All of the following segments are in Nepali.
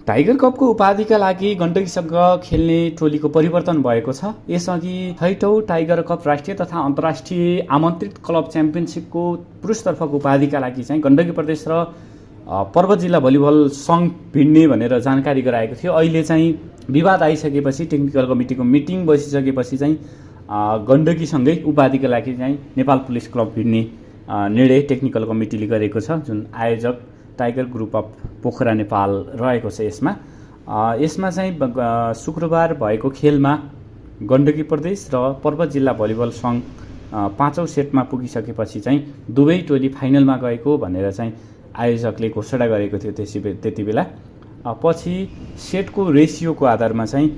टाइगर कपको उपाधिका लागि गण्डकीसँग खेल्ने टोलीको परिवर्तन भएको छ। यसअघि 6औं टाइगर कप राष्ट्रिय तथा अन्तर्राष्ट्रिय आमन्त्रित क्लब च्याम्पियनसिपको पुरुषतर्फको उपाधिका लागि चाहिँ गण्डकी प्रदेश र पर्वत जिल्ला भलिबल सङ्घ भिड्ने भनेर जानकारी गराएको थियो। अहिले चाहिँ विवाद आइसकेपछि टेक्निकल कमिटीको मिटिङ बसिसकेपछि चाहिँ गण्डकीसँगै उपाधिका लागि चाहिँ नेपाल पुलिस क्लब भिड्ने निर्णय टेक्निकल कमिटीले गरेको छ, जुन आयोजक tiger group of Pokhara Nepal रहेको छ। यसमा चाहिँ शुक्रबार भएको खेलमा गण्डकी प्रदेश र पर्वत जिल्ला भलिबल सङ्घ 5औं सेटमा पुगिसकेपछि चाहिँ दुवै टोली फाइनलमा गएको भनेर चाहिँ आयोजकले घोषणा गरेको थियो। त्यति बेला पछि सेटको रेसियोको आधारमा चाहिँ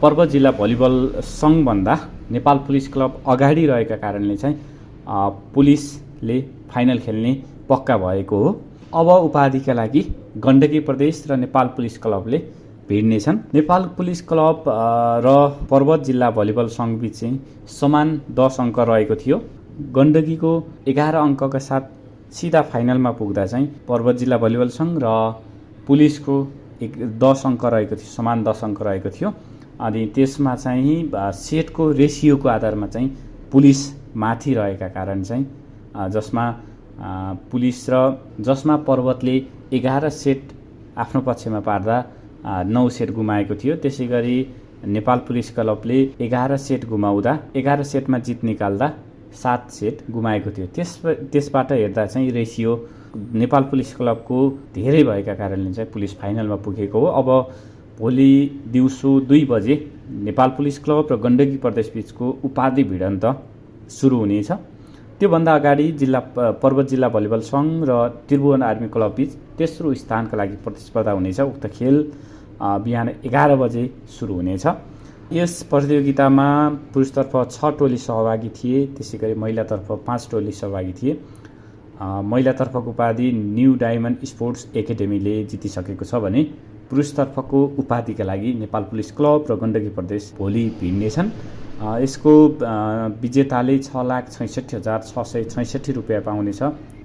पर्वत जिल्ला भलिबल सङ्घभन्दा नेपाल पुलिस क्लब अगाडि रहेका कारणले चाहिँ पुलिसले फाइनल खेल्ने पक्का भएको हो। अब उपाधिका लागि गण्डकी प्रदेश र नेपाल पुलिस क्लबले भिड्नेछन्। नेपाल पुलिस क्लब र पर्वत जिल्ला भलिबल सङ्घ बीच चाहिँ समान 10 अङ्क रहेको थियो। गण्डकीको 11 अङ्कका साथ सिधा फाइनलमा पुग्दा चाहिँ पर्वत जिल्ला भलिबल सङ्घ र पुलिसको 10 अङ्क रहेको थियो, समान 10 अङ्क रहेको थियो। अनि त्यसमा चाहिँ सेटको रेसियोको आधारमा चाहिँ पुलिस माथि रहेका कारण चाहिँ जसमा पर्वतले 11 सेट आफ्नो पक्षमा पार्दा 9 सेट गुमाएको थियो। त्यसै गरी नेपाल पुलिस क्लबले 11 सेट गुमाउँदा 11 सेटमा जित निकाल्दा 7 सेट गुमाएको थियो। त्यसबाट हेर्दा चाहिँ रेसियो नेपाल पुलिस क्लबको धेरै भएका कारणले चाहिँ पुलिस फाइनलमा पुगेको हो। अब भोलि दिउँसो 2 बजे नेपाल पुलिस क्लब र गण्डकी प्रदेश बीचको उपाधि भिडन्त सुरु हुनेछ। त्योभन्दा अगाडि पर्वत जिल्ला भलिबल सङ्घ र त्रिभुवन आर्मी क्लब बीच तेस्रो स्थानका लागि प्रतिस्पर्धा हुनेछ। उक्त खेल बिहान 11 बजे सुरु हुनेछ। यस प्रतियोगितामा पुरुषतर्फ 6 टोली सहभागी थिए, त्यसै गरी महिलातर्फ 5 टोली सहभागी थिए। महिलातर्फको उपाधि न्यू डायमन्ड स्पोर्ट्स एकाडेमीले जितिसकेको छ भने पुरुषतर्फको उपाधिका लागि नेपाल पुलिस क्लब र गण्डकी प्रदेश भोलि भिड्नेछन्। यसको विजेताले 6,66,666 रुपियाँ पाउनेछ।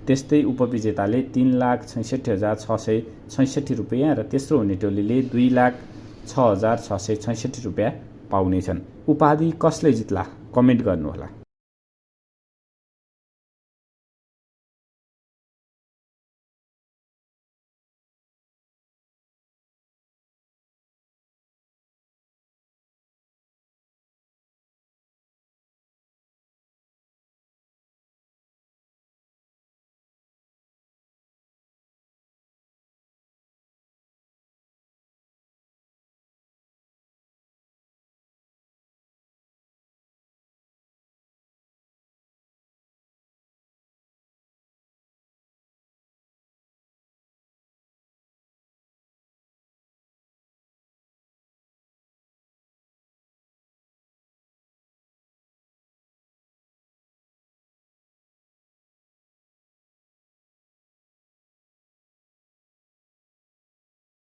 त्यस्तै उपविजेताले 3,66,666 रुपियाँ र तेस्रो हुने टोलीले 2,06,666 रुपियाँ पाउनेछन्। उपाधि कसले जित्ला कमेन्ट गर्नुहोला।